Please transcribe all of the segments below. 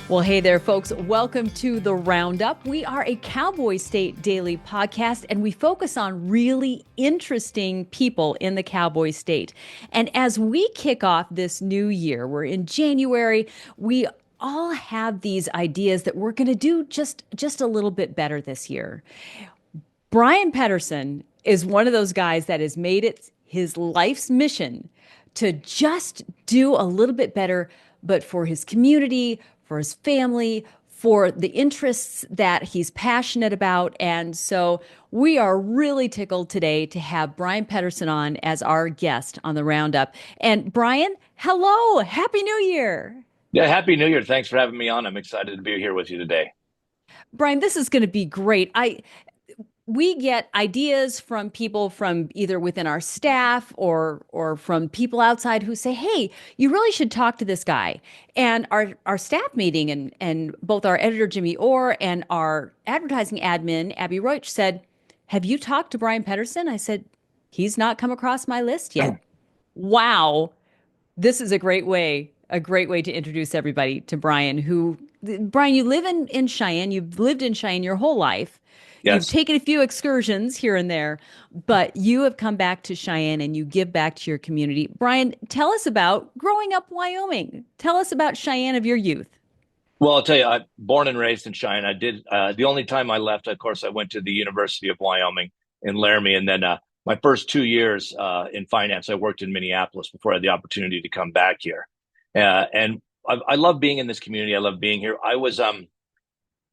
Well, hey there, folks. Welcome to the Roundup. We are a Cowboy State daily podcast, and we focus on really interesting people in the Cowboy State. And as we kick off this new year, we're in January, we all have these ideas that we're going to do just a little bit better this year. Bryan Pedersen is one of those guys that has made it his life's mission to just do a little bit better, but for his community, for his family, for the interests that he's passionate about. And so we are really tickled today to have Bryan Pedersen on as our guest on the Roundup. And Bryan, hello, Happy New Year. Yeah, Happy New Year. Thanks for having me on. I'm excited to be here with you today. Bryan, this is going to be great. We get ideas from people from either within our staff or from people outside who say, "Hey, you really should talk to this guy." And our staff meeting and both our editor Jimmy Orr and our advertising admin Abby Roach said, "Have you talked to Bryan Pedersen?" I said, "He's not come across my list yet." Wow, this is a great way to introduce everybody to Bryan. Bryan, you live in Cheyenne. You've lived in Cheyenne your whole life. You've Yes. taken a few excursions here and there, but you have come back to Cheyenne and you give back to your community. Bryan, tell us about growing up Wyoming. Tell us about Cheyenne of your youth. Well, I'll tell you, I'm born and raised in Cheyenne. I did the only time I left, of course, I went to the University of Wyoming in Laramie, and then my first 2 years in finance, I worked in Minneapolis before I had the opportunity to come back here. And I love being in this community. I love being here. I was,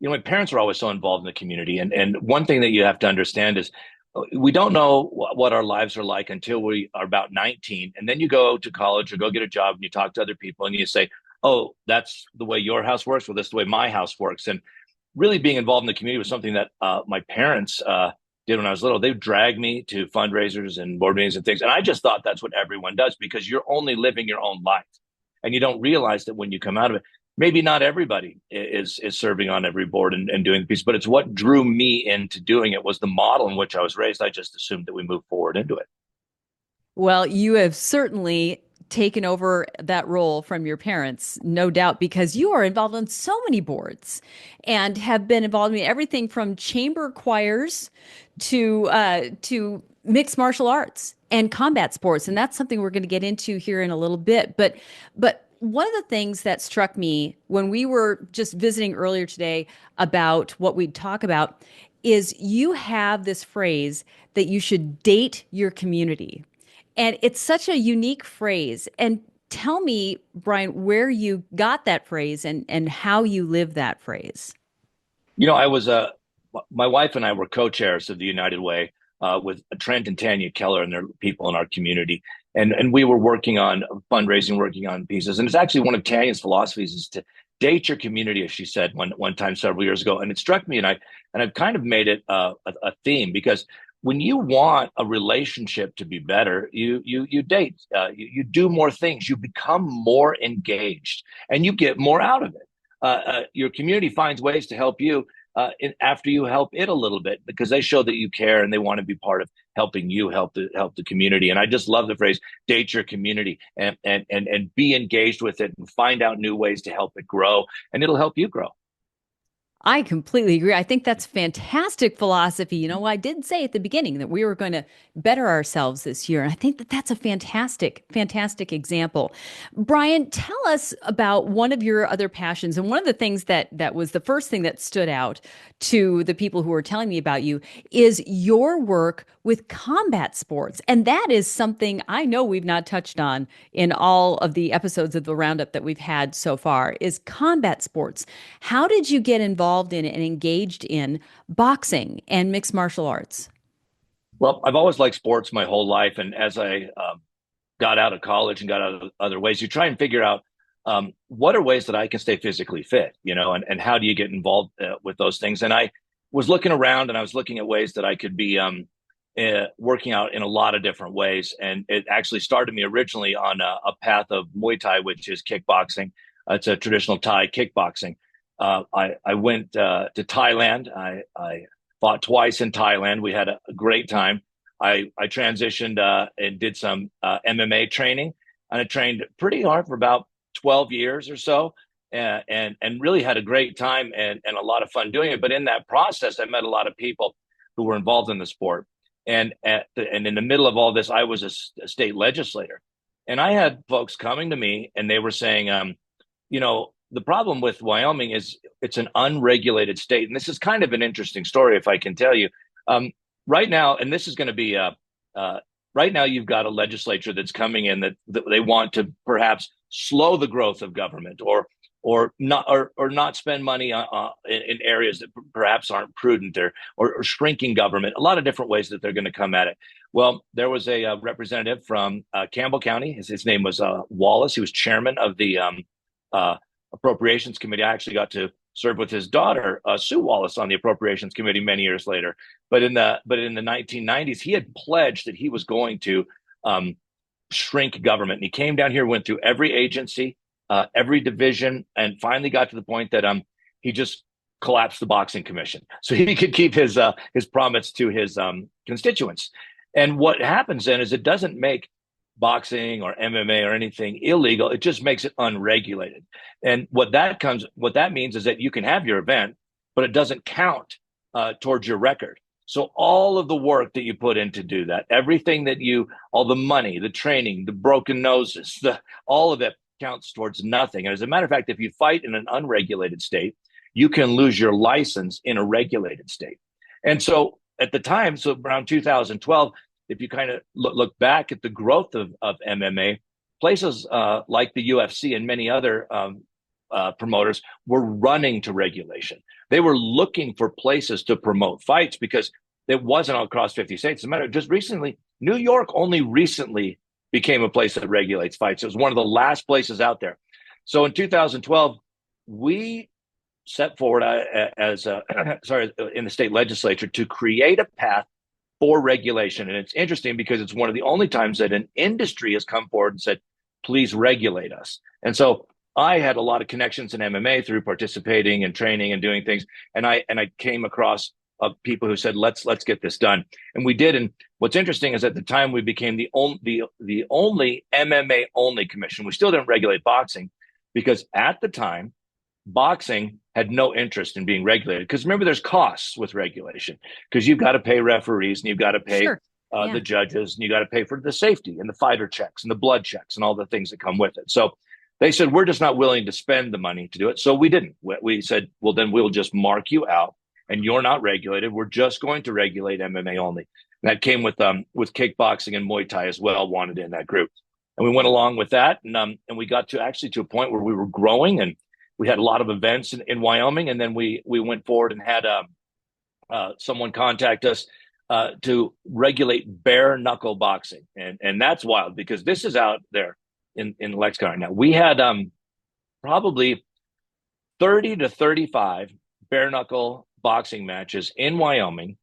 my parents were always so involved in the community, and one thing that you have to understand is we don't know what our lives are like until we are about 19, and then you go to college or go get a job and you talk to other people and you say, oh, that's the way your house works. Well, that's the way my house works. And really being involved in the community was something that my parents did when I was little. They dragged me to fundraisers and board meetings and things. And I just thought that's what everyone does because you're only living your own life. And you don't realize that when you come out of it, maybe not everybody is serving on every board and doing the piece, but it's what drew me into doing it was the model in which I was raised. I just assumed that we move forward into it. Well, you have certainly taken over that role from your parents, no doubt, because you are involved on so many boards and have been involved in everything from chamber choirs to mixed martial arts and combat sports. And that's something we're going to get into here in a little bit. But one of the things that struck me when we were just visiting earlier today about what we'd talk about is you have this phrase that you should date your community. And it's such a unique phrase. And tell me, Bryan, where you got that phrase and how you live that phrase. I was my wife and I were co-chairs of the United Way with Trent and Tanya Keller and their people in our community. And we were working on fundraising, working on pieces. And it's actually one of Tanya's philosophies is to date your community, as she said one time several years ago. And it struck me, and I've kind of made it a theme because when you want a relationship to be better, you date, you do more things, you become more engaged, and you get more out of it. Your community finds ways to help you after you help it a little bit because they show that you care and they want to be part of helping you help the community. And I just love the phrase "date your community" and be engaged with it and find out new ways to help it grow, and it'll help you grow. I completely agree. I think that's fantastic philosophy. I did say at the beginning that we were going to better ourselves this year. And I think that that's a fantastic example. Bryan, tell us about one of your other passions. And one of the things that was the first thing that stood out to the people who were telling me about you is your work with combat sports. And that is something I know we've not touched on in all of the episodes of the Roundup that we've had so far is combat sports. How did you get involved in and engaged in boxing and mixed martial arts? Well, I've always liked sports my whole life. And as I got out of college and got out of other ways, you try and figure out what are ways that I can stay physically fit, and how do you get involved with those things? And I was looking around and I was looking at ways that I could be working out in a lot of different ways. And it actually started me originally on a path of Muay Thai, which is kickboxing. It's a traditional Thai kickboxing. I went to Thailand. I fought twice in Thailand. We had a great time. I transitioned and did some MMA training, and I trained pretty hard for about 12 years or so. and really had a great time and a lot of fun doing it. But in that process, I met a lot of people who were involved in the sport. And in the middle of all this, I was a state legislator, and I had folks coming to me, and they were saying, the problem with Wyoming is it's an unregulated state, and this is kind of an interesting story, if I can tell you. Right now, and this is going to be right now, you've got a legislature that's coming in that they want to perhaps slow the growth of government, or not spend money in areas that perhaps aren't prudent, or shrinking government. A lot of different ways that they're going to come at it. Well, there was a representative from Campbell County. His name was Wallace. He was chairman of the Appropriations Committee. I actually got to serve with his daughter, Sue Wallace, on the Appropriations Committee many years later. But in the 1990s, he had pledged that he was going to shrink government. And he came down here, went through every agency, every division, and finally got to the point that he just collapsed the boxing commission so he could keep his promise to his constituents. And what happens then is it doesn't make boxing or MMA or anything illegal. It just makes it unregulated. And what that means is that you can have your event, but it doesn't count towards your record. So all of the work that you put in to do that, everything that all the money, the training, the broken noses, all of it counts towards nothing. And as a matter of fact, if you fight in an unregulated state, you can lose your license in a regulated state. And so at the time, so around 2012, if you kind of look back at the growth of MMA, places like the UFC and many other promoters were running to regulation. They were looking for places to promote fights because it wasn't across 50 states. As a matter of just recently, New York only recently became a place that regulates fights. It was one of the last places out there. So in 2012, we set forward in the state legislature to create a path for regulation. And it's interesting because it's one of the only times that an industry has come forward and said, please regulate us. And so I had a lot of connections in MMA through participating and training and doing things. And I came across people who said, let's get this done. And we did. And what's interesting is at the time we became the only MMA only commission. We still didn't regulate boxing because at the time, boxing had no interest in being regulated. Because remember, there's costs with regulation because you've got to pay referees and you've got to pay the judges and you got to pay for the safety and the fighter checks and the blood checks and all the things that come with it. So they said, we're just not willing to spend the money to do it. So we didn't. We said, well, then we'll just mark you out and you're not regulated. We're just going to regulate MMA only. And that came with kickboxing and Muay Thai as well, wanted in that group. And we went along with that. And we got to a point where we were growing and we had a lot of events in Wyoming. And then we went forward and had someone contact us to regulate bare knuckle boxing. And that's wild because this is out there in Lexington right now. We had probably 30 to 35 bare knuckle boxing matches in Wyoming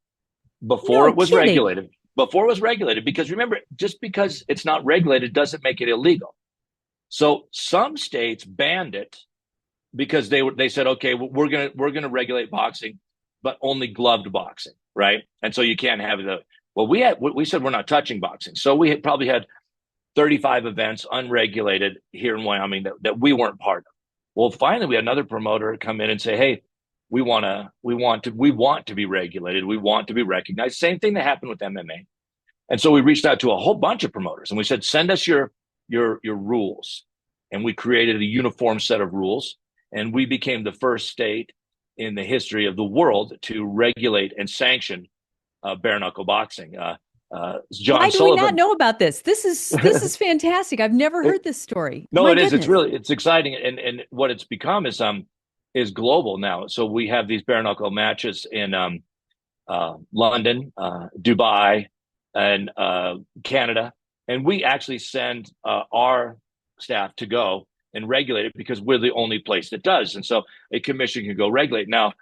before it was regulated. Before it was regulated, because remember, just because it's not regulated doesn't make it illegal. So some states banned it because they said, okay, we're gonna regulate boxing, but only gloved boxing, right? And so you can't have we said we're not touching boxing. So we probably had 35 events unregulated here in Wyoming that we weren't part of. Well, finally, we had another promoter come in and say, hey, we want to be regulated. We want to be recognized. Same thing that happened with MMA. And so we reached out to a whole bunch of promoters and we said, send us your rules. And we created a uniform set of rules. And we became the first state in the history of the world to regulate and sanction bare knuckle boxing. John Why do Sullivan, we not know about this? This is fantastic. I've never heard this story. No, it is. It's exciting. And what it's become is global now. So we have these bare knuckle matches in London, Dubai, and Canada. And we actually send our staff to go and regulate it because we're the only place that does. And so a commission can go regulate. Now,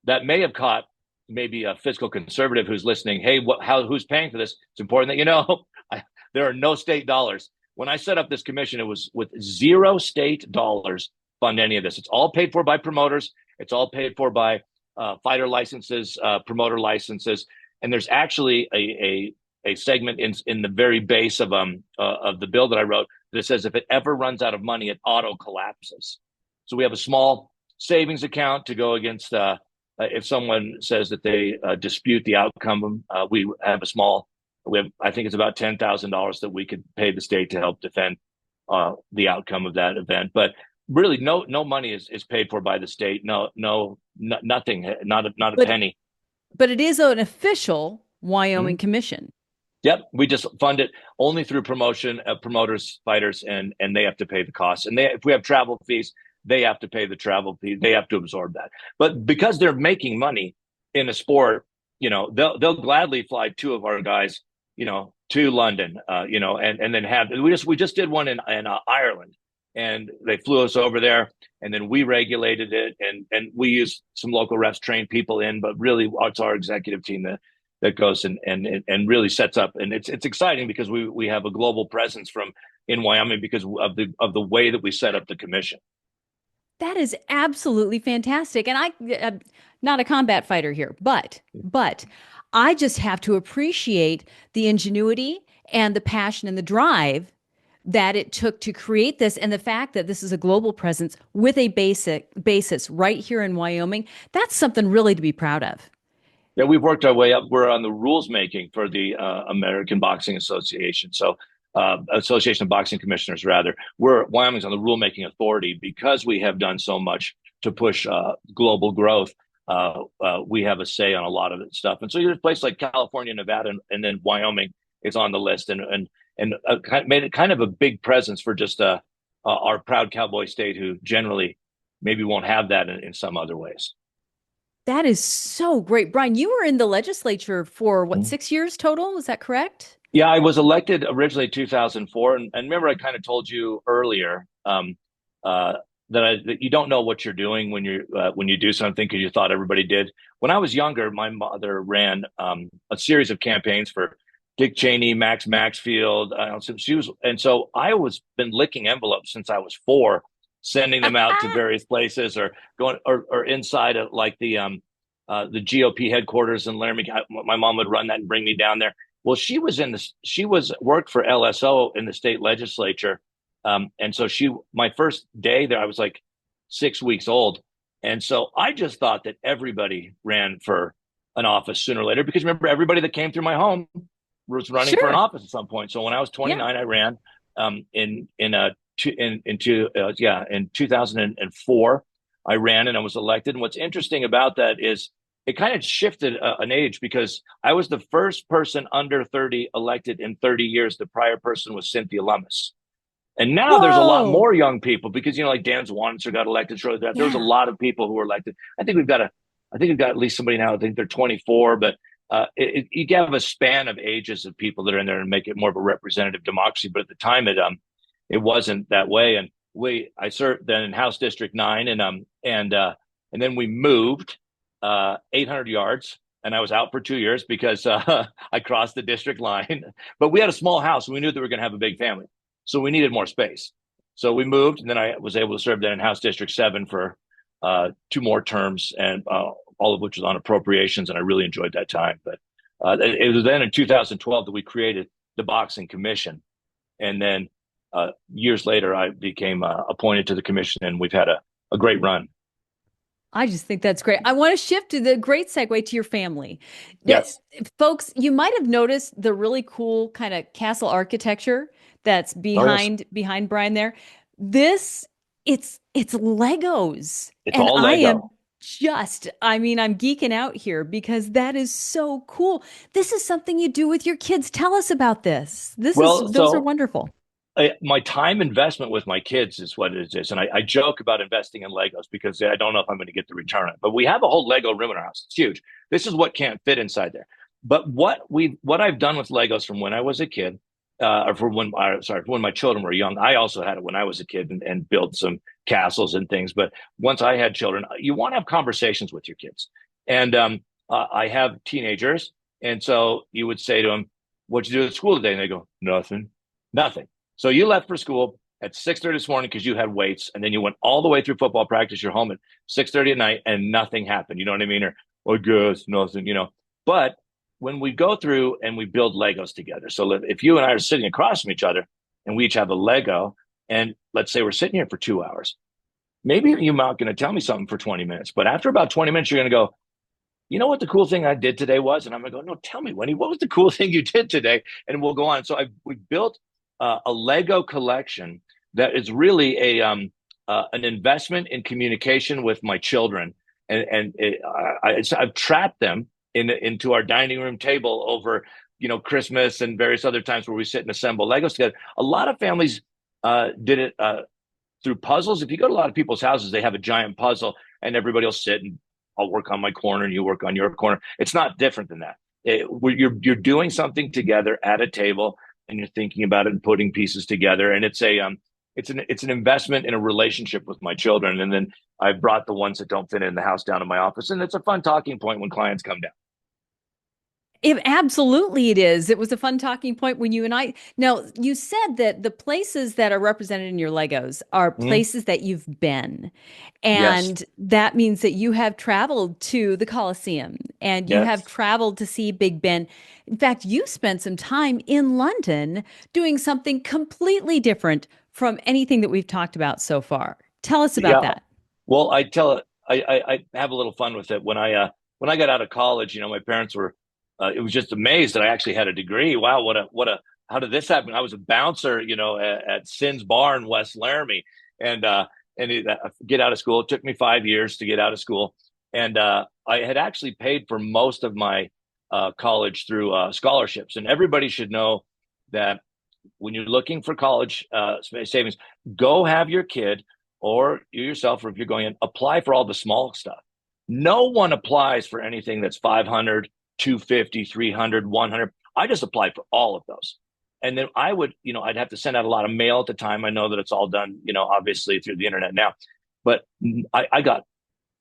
that may have caught maybe a fiscal conservative who's listening. Hey, who's paying for this? It's important that there are no state dollars. When I set up this commission, it was with 0 state dollars fund any of this. It's all paid for by promoters. It's all paid for by fighter licenses, promoter licenses. And there's actually a segment in the very base of the bill that I wrote that says if it ever runs out of money, it auto collapses. So we have a small savings account to go against if someone says that they dispute the outcome. We have a small. We have, I think it's about $10,000 that we could pay the state to help defend the outcome of that event. But really, no money is paid for by the state. Nothing. Not a But penny. but it is an official Wyoming Mhm. commission. Yep, we just fund it only through promotion, promoters, fighters, and they have to pay the costs. And if we have travel fees, they have to pay the travel fee. They have to absorb that. But because they're making money in a sport, they'll gladly fly two of our guys, to London, and then have we just did one in Ireland, and they flew us over there, and then we regulated it, and we use some local refs, train people in, but really it's our executive team that goes and really sets up, and it's exciting because we have a global presence from in Wyoming because of the way that we set up the commission. That is absolutely fantastic. And I'm not a combat fighter here, but I just have to appreciate the ingenuity and the passion and the drive that it took to create this, and the fact that this is a global presence with a basic basis right here in Wyoming. That's something really to be proud of. Yeah, we've worked our way up. We're on the rules making for the American Boxing Association. So, Association of Boxing Commissioners, rather. Wyoming's on the rulemaking authority because we have done so much to push global growth. We have a say on a lot of stuff. And so, there's places like California, Nevada, and then Wyoming is on the list, and made it kind of a big presence for just our proud cowboy state, who generally maybe won't have that in some other ways. That is so great. Bryan, you were in the legislature for what, 6 years total? Is that correct? Yeah, I was elected originally 2004, and remember I kind of told you earlier uh, that you don't know what you're doing when you do something because you thought everybody did. When I was younger, my mother ran a series of campaigns for Dick Cheney, Max Maxfield. And so I was been licking envelopes since I was four, sending them out to various places or going or inside of like the GOP headquarters in Laramie. My mom would run that and bring me down there. Well, she was worked for LSO in the state legislature. And so my first day there, I was like 6 weeks old. And so I just thought that everybody ran for an office sooner or later, because remember, everybody that came through my home was running for an Sure. office at some point. So when I was Yeah. 29, I ran in 2004. I ran and I was elected. And what's interesting about that is it kind of shifted an age, because I was the first person under 30 elected in 30 years. The prior person was Cynthia Lummis. And now there's a lot Whoa. more young people because, like Dan Zwanitzer got elected shortly after. There was a Yeah. lot of people who were elected. I think we've got at least somebody now. I think they're 24, but you have a span of ages of people that are in there and make it more of a representative democracy. But at the time, it wasn't that way. And I served then in House District 9, and then we moved 800 yards, and I was out for 2 years because I crossed the district line. But we had a small house, and we knew that we were going to have a big family, so we needed more space. So we moved, and then I was able to serve then in House District 7 for two more terms, and all of which was on appropriations, and I really enjoyed that time. But it was then in 2012 that we created the Boxing Commission, and then years later I became appointed to the commission, and we've had a great run. I just think that's great. I want to shift to the great segue to your family. Yes. Folks, you might have noticed the really cool kind of castle architecture that's Oh, yes. behind Bryan there. This it's Legos. It's And all I am Lego. I'm geeking out here because that is so cool. This is something you do with your kids. Tell us about this. Well, Those are so wonderful. my time investment with my kids is what it is. And I joke about investing in Legos because I don't know if I'm going to get the return on it. But we have a whole Lego room in our house. It's huge. This is what can't fit inside there. But what I've done with Legos from when I was a kid, or for when my children were young. I also had it when I was a kid and built some castles and things. But once I had children, you want to have conversations with your kids. And I have teenagers, and so you would say to them, "What'd you do at school today?" And they go, "Nothing, nothing." So you left for school at 6:30 this morning because you had weights, and then you went all the way through football practice. You're home at 6:30 at night, and nothing happened. You know what I mean? Or guess nothing. But when we go through and we build Legos together, so if you and I are sitting across from each other, and we each have a Lego, and let's say we're sitting here for 2 hours, maybe you're not going to tell me something for 20 minutes, but after about 20 minutes, you're going to go, you know what the cool thing I did today was? And I'm going to go, no, tell me, Wendy, what was the cool thing you did today? And we'll go on. So we built a Lego collection that is really an investment in communication with my children. I've trapped them into our dining room table over, Christmas and various other times where we sit and assemble Legos together. A lot of families did it through puzzles. If you go to a lot of people's houses, they have a giant puzzle and everybody will sit and I'll work on my corner and you work on your corner. It's not different than that. You're doing something together at a table and you're thinking about it and putting pieces together. And it's an investment in a relationship with my children. And then I brought the ones that don't fit in the house down to my office. And it's a fun talking point when clients come down. Absolutely, it is. It was a fun talking point when you and I. Now, you said that the places that are represented in your Legos are Mhm. places that you've been. Yes. And that means that you have traveled to the Colosseum and you have Yes. traveled to see Big Ben. In fact, you spent some time in London doing something completely different from anything that we've talked about so far. Tell us about Yeah. that. Well, I have a little fun with it. When I got out of college, my parents were it was just amazed that I actually had a degree. Wow, how did this happen? I was a bouncer, at Sin's Bar in West Laramie, and get out of school. It took me 5 years to get out of school, and I had actually paid for most of my college through scholarships. And everybody should know that when you're looking for college savings, go have your kid or you yourself, or if you're going in, apply for all the small stuff. No one applies for anything that's 500, 250, 300, 100. I just applied for all of those. And then I'd have to send out a lot of mail at the time. I know that it's all done, obviously through the internet now, but I got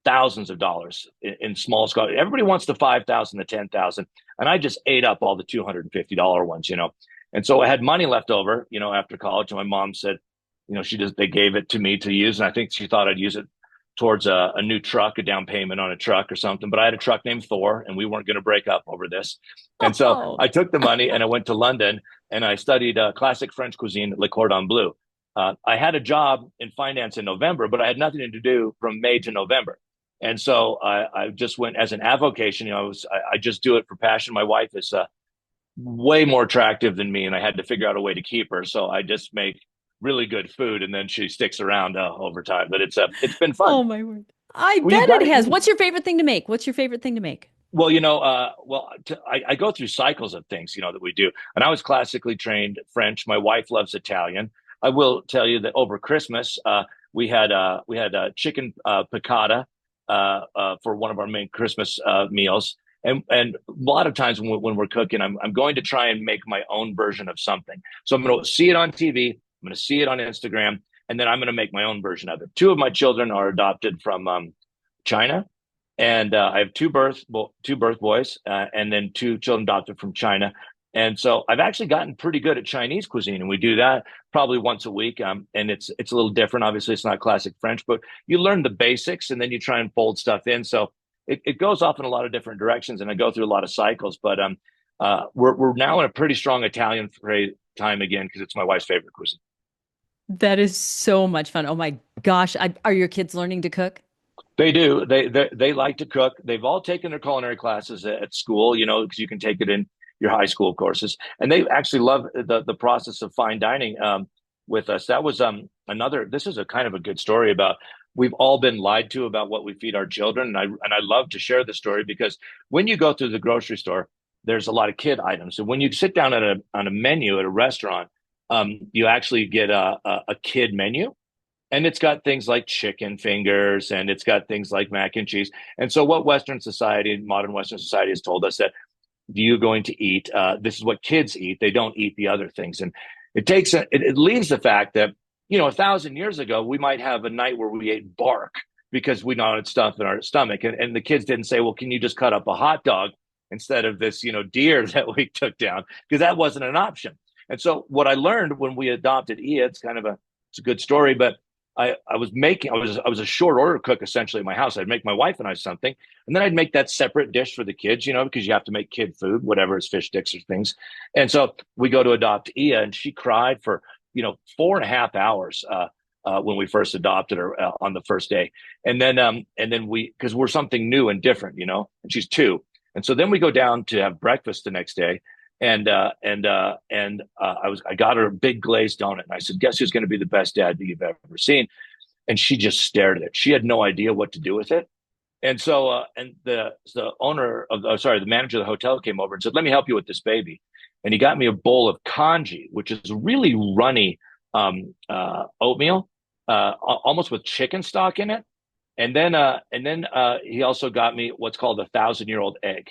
thousands of dollars in small scale. Everybody wants the 5,000, the 10,000. And I just ate up all the $250 ones. And so I had money left over, after college. And my mom said, they gave it to me to use. And I think she thought I'd use it towards a new truck, a down payment on a truck or something. But I had a truck named Thor and we weren't going to break up over this. And so Oh, I took the money and I went to London and I studied classic French cuisine, Le Cordon Bleu. I had a job in finance in November, but I had nothing to do from May to November. And so I just went as an avocation. I just do it for passion. My wife is way more attractive than me, and I had to figure out a way to keep her. So I just make really good food, and then she sticks around over time. But it's been fun. oh my word. I Well, you bet got it it. has. What's your favorite thing to make? What's your favorite thing to make? Well, I go through cycles of things, that we do. And I was classically trained French. My wife loves Italian. I will tell you that over Christmas, we had chicken piccata for one of our main Christmas meals. And a lot of times when we're cooking, I'm going to try and make my own version of something. So I'm going to see it on TV. I'm going to see it on Instagram, and then I'm going to make my own version of it. Two of my children are adopted from China, and I have two birth boys, and then two children adopted from China. And so I've actually gotten pretty good at Chinese cuisine, and we do that probably once a week. And it's a little different. Obviously, it's not classic French, but you learn the basics, and then you try and fold stuff in. So it goes off in a lot of different directions, and I go through a lot of cycles. But we're now in a pretty strong Italian time again because it's my wife's favorite cuisine. That is so much fun. Oh my gosh. Are your kids learning to cook? They do. They like to cook. They've all taken their culinary classes at school, because you can take it in your high school courses, and they actually love the process of fine dining with us. That was another. This is a kind of a good story about we've all been lied to about what we feed our children, and I love to share the story because when you go through the grocery store, there's a lot of kid items, and when you sit down on a menu at a restaurant, you actually get a kid menu and it's got things like chicken fingers and it's got things like mac and cheese. And so what Western society, modern Western society has told us that you're going to eat, this is what kids eat. They don't eat the other things. And it leaves the fact that, 1,000 years ago, we might have a night where we ate bark because we wanted stuff in our stomach. And the kids didn't say, well, can you just cut up a hot dog instead of this, deer that we took down? Because that wasn't an option. And so what I learned when we adopted Ia, it's a good story, but I was a short order cook essentially in my house. I'd make my wife and I something, and then I'd make that separate dish for the kids, because you have to make kid food, whatever it's fish sticks or things. And so we go to adopt Ia, and she cried for 4.5 hours when we first adopted her on the first day. And then because we're something new and different, and she's 2. And so then we go down to have breakfast the next day. I got her a big glazed donut. And I said, guess who's going to be the best dad that you've ever seen? And she just stared at it. She had no idea what to do with it. And so, the owner of, the manager of the hotel came over and said, let me help you with this baby. And he got me a bowl of congee, which is really runny oatmeal, almost with chicken stock in it. And then he also got me what's called a 1,000-year-old egg.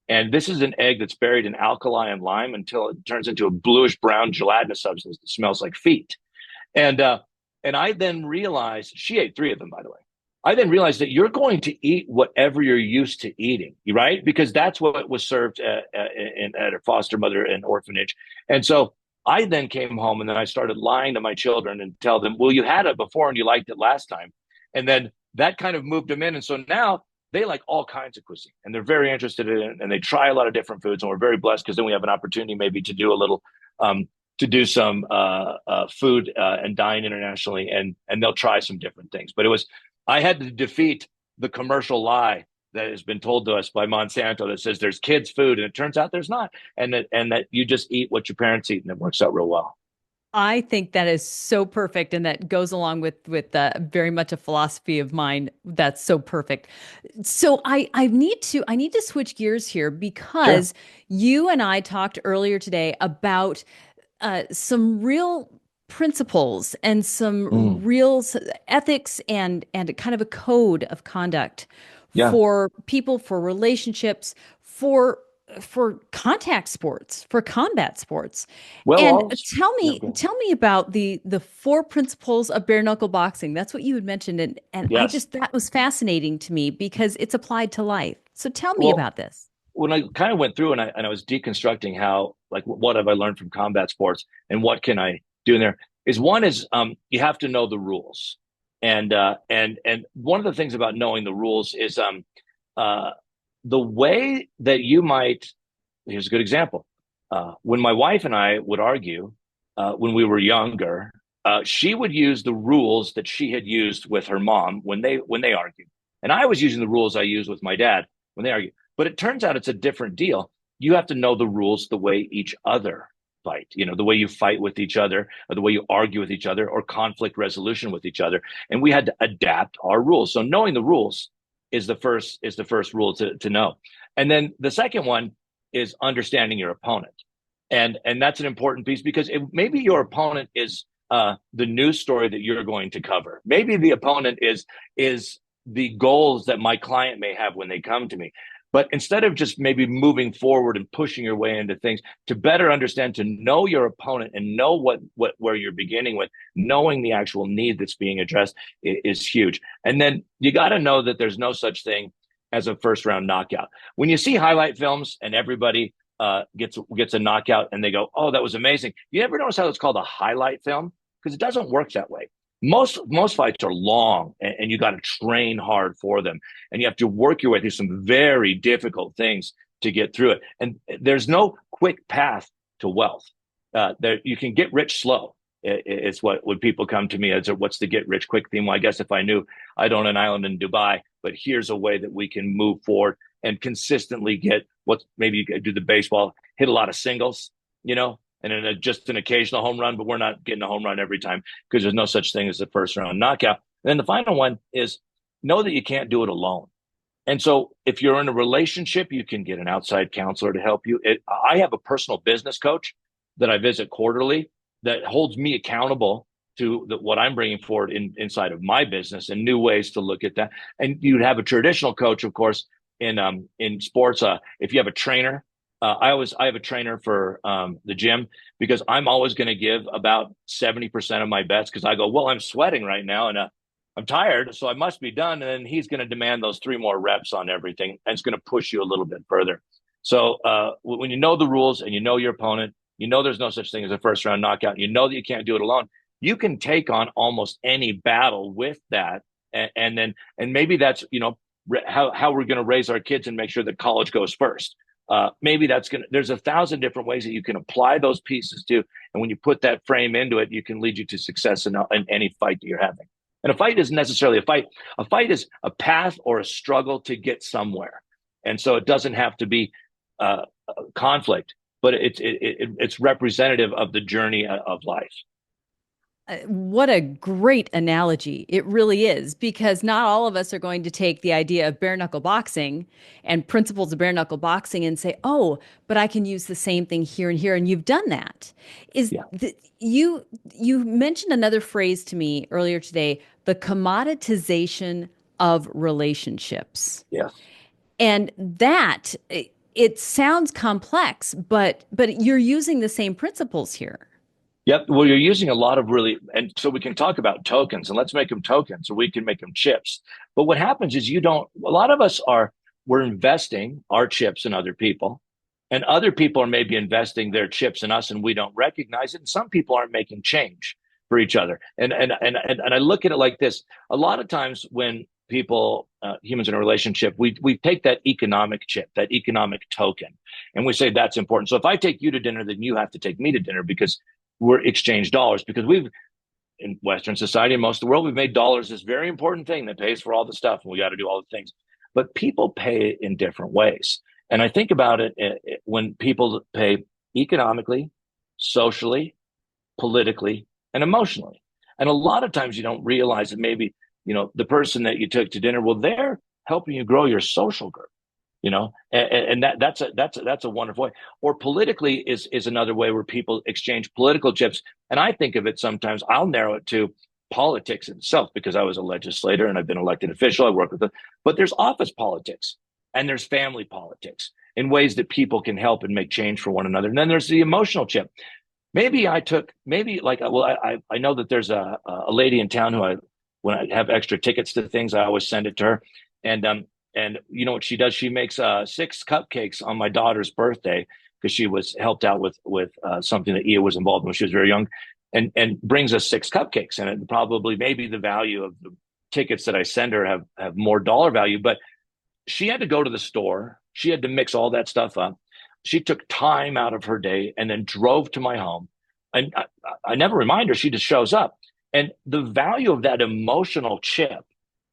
And this is an egg that's buried in alkali and lime until it turns into a bluish brown gelatinous substance that smells like feet. And I then realized, she ate 3 of them, by the way. I then realized that you're going to eat whatever you're used to eating, right? Because that's what was served at a foster mother and orphanage. And so I then came home and then I started lying to my children and tell them, well, you had it before and you liked it last time. And then that kind of moved them in. And so now they like all kinds of cuisine and they're very interested in it and they try a lot of different foods. And we're very blessed because then we have an opportunity maybe to do a little, to do some food and dine internationally, and they'll try some different things. But I had to defeat the commercial lie that has been told to us by Monsanto that says there's kids' food, and it turns out there's not, and that you just eat what your parents eat, and it works out real well. I think that is so perfect, and that goes along with very much a philosophy of mine. That's so perfect. So I need to switch gears here because Sure. you and I talked earlier today about some real principles and some Mm. real ethics and kind of a code of conduct Yeah. for people, for relationships, for contact sports, for combat sports. Well, And yeah, go ahead. tell me about the 4 principles of bare knuckle boxing. That's what you had mentioned, and Yes. that was fascinating to me because it's applied to life. So tell me Well, about this. when I kind of went through and I was deconstructing how, like, what have I learned from combat sports and what can I do in there, is one is you have to know the rules. And one of the things about knowing the rules is uh, the way that you might, here's a good example. When my wife and I would argue when we were younger, she would use the rules that she had used with her mom when they argued. And I was using the rules I used with my dad when they argued. But it turns out it's a different deal. You have to know the rules the way each other fight, the way you fight with each other, or the way you argue with each other, or conflict resolution with each other. And we had to adapt our rules. So knowing the rules is the first rule to know. And then the second one is understanding your opponent. And that's an important piece because maybe your opponent is the news story that you're going to cover. Maybe the opponent is the goals that my client may have when they come to me. But instead of just maybe moving forward and pushing your way into things, to better understand, to know your opponent and know where you're beginning with, knowing the actual need that's being addressed is huge. And then you got to know that there's no such thing as a first round knockout. When you see highlight films and everybody gets a knockout and they go, "Oh, that was amazing." You ever notice how it's called a highlight film? Because it doesn't work that way. Most fights are long, and you got to train hard for them, and you have to work your way through some very difficult things to get through it. And there's no quick path to wealth. There you can get rich slow. It's what when people come to me as, what's the get rich quick theme? Well, I guess if I knew, I'd own an island in Dubai, but here's a way that we can move forward and consistently get what, maybe you could do the baseball, hit a lot of singles, and then just an occasional home run, but we're not getting a home run every time because there's no such thing as a first round knockout. And then the final one is know that you can't do it alone. And so if you're in a relationship, you can get an outside counselor to help you. I have a personal business coach that I visit quarterly that holds me accountable to what I'm bringing forward inside of my business and new ways to look at that. And you'd have a traditional coach, of course, in sports. If you have a trainer, I have a trainer for the gym because I'm always going to give about 70% of my bets because I go, well, I'm sweating right now and I'm tired, so I must be done. And then he's going to demand those 3 more reps on everything, and it's going to push you a little bit further. So when you know the rules and you know your opponent, there's no such thing as a first round knockout. You know that you can't do it alone. You can take on almost any battle with that, and maybe that's how we're going to raise our kids and make sure that college goes first. maybe there's 1,000 different ways that you can apply those pieces to. And when you put that frame into it, you can lead you to success in any fight that you're having. And a fight isn't necessarily a fight. A fight is a path or a struggle to get somewhere. And so it doesn't have to be conflict, but it's representative of the journey of life. What a great analogy. It really is, because not all of us are going to take the idea of bare knuckle boxing and principles of bare knuckle boxing and say, oh, but I can use the same thing here and here. And you've done that. Yeah. You mentioned another phrase to me earlier today, the commoditization of relationships. Yeah. And that it sounds complex, but you're using the same principles here. Yep. Well, you're using a lot of and so we can talk about tokens, and let's make them tokens, or we can make them chips. But what happens is a lot of us we're investing our chips in other people, and other people are maybe investing their chips in us, and we don't recognize it. And some people aren't making change for each other. And I look at it like this. A lot of times when people, humans in a relationship, we take that economic chip, that economic token, and we say that's important. So if I take you to dinner, then you have to take me to dinner, because we're exchange dollars, because in Western society and most of the world, we've made dollars this very important thing that pays for all the stuff, and we got to do all the things. But people pay in different ways. And I think about it when people pay economically, socially, politically, and emotionally. And a lot of times you don't realize that maybe, the person that you took to dinner, well, they're helping you grow your social group. And that's a wonderful way. Or politically is another way where people exchange political chips. And I think of it sometimes, I'll narrow it to politics itself, because I was a legislator and I've been elected official. I work with them, but there's office politics and there's family politics in ways that people can help and make change for one another. And then there's the emotional chip. I know that there's a lady in town when I have extra tickets to things, I always send it to her. And you know what she does? She makes 6 cupcakes on my daughter's birthday, because she was helped out with something that Ia was involved in when she was very young, and brings us 6 cupcakes. And it probably maybe the value of the tickets that I send her have more dollar value, but she had to go to the store. She had to mix all that stuff up. She took time out of her day and then drove to my home. And I never remind her, she just shows up. And the value of that emotional chip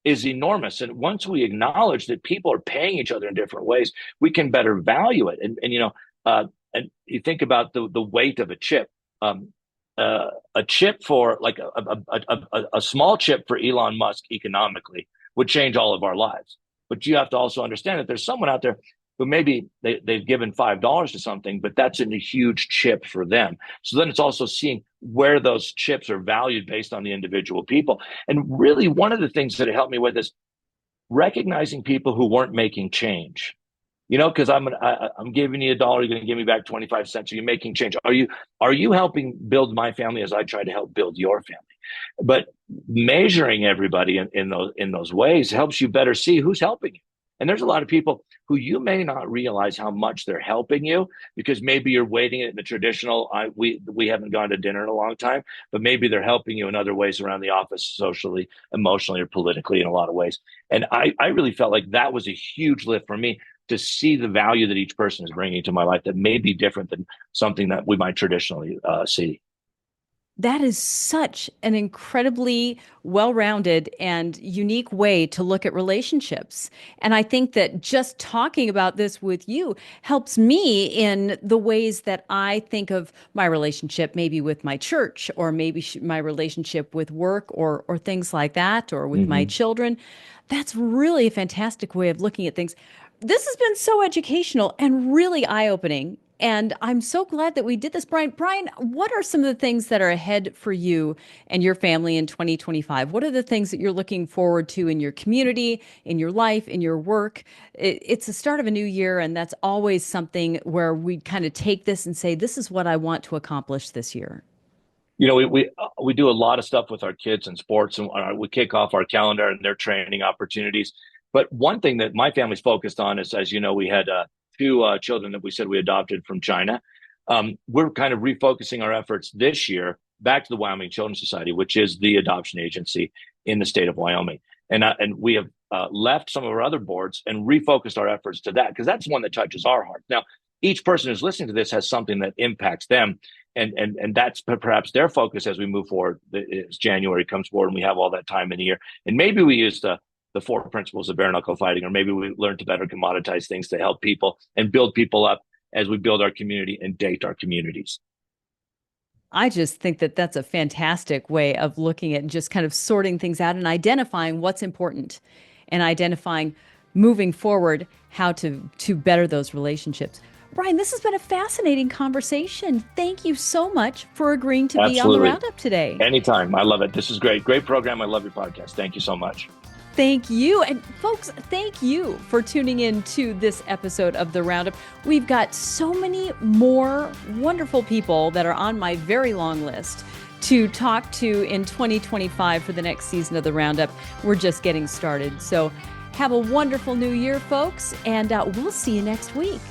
is enormous. And once we acknowledge that people are paying each other in different ways, we can better value it. And you think about the weight of a chip. A chip for like a small chip for Elon Musk economically would change all of our lives. But you have to also understand that there's someone out there who maybe they've given $5 to something, but that's a huge chip for them. So then it's also seeing where those chips are valued based on the individual people. And really, one of the things that helped me with is recognizing people who weren't making change. Because I'm giving you $1, you're going to give me back 25 cents. Are you making change? Are you helping build my family as I try to help build your family? But measuring everybody in those ways helps you better see who's helping you. And there's a lot of people who you may not realize how much they're helping you, because maybe you're waiting in the traditional, we haven't gone to dinner in a long time, but maybe they're helping you in other ways around the office, socially, emotionally, or politically in a lot of ways. And I really felt like that was a huge lift for me, to see the value that each person is bringing to my life that may be different than something that we might traditionally see. That is such an incredibly well-rounded and unique way to look at relationships. And I think that just talking about this with you helps me in the ways that I think of my relationship, maybe with my church, or maybe my relationship with work, or things like that, or with my children. That's really a fantastic way of looking at things. This has been so educational and really eye-opening. And I'm so glad that we did this, Bryan. Bryan, what are some of the things that are ahead for you and your family in 2025? What are the things that you're looking forward to in your community, in your life, in your work? It's the start of a new year, and that's always something where we kind of take this and say, this is what I want to accomplish this year. We do a lot of stuff with our kids in sports, and we kick off our calendar and their training opportunities. But one thing that my family's focused on is, as you know, we had 2 children that we said we adopted from China. We're kind of refocusing our efforts this year back to the Wyoming Children's Society, which is the adoption agency in the state of Wyoming. And we have left some of our other boards and refocused our efforts to that, because that's one that touches our heart. Now, each person who's listening to this has something that impacts them. And that's perhaps their focus as we move forward, as January comes forward and we have all that time in the year. And maybe we use the 4 principles of bare knuckle fighting, or maybe we learn to better commoditize things to help people and build people up as we build our community and date our communities. I just think that that's a fantastic way of looking at and just kind of sorting things out and identifying what's important and identifying moving forward how to better those relationships. Bryan, this has been a fascinating conversation. Thank you so much for agreeing to be on the Roundup today. Anytime. I love it. This is great. Great program. I love your podcast. Thank you so much. Thank you. And folks, thank you for tuning in to this episode of the Roundup. We've got so many more wonderful people that are on my very long list to talk to in 2025 for the next season of the Roundup. We're just getting started. So have a wonderful new year, folks, and we'll see you next week.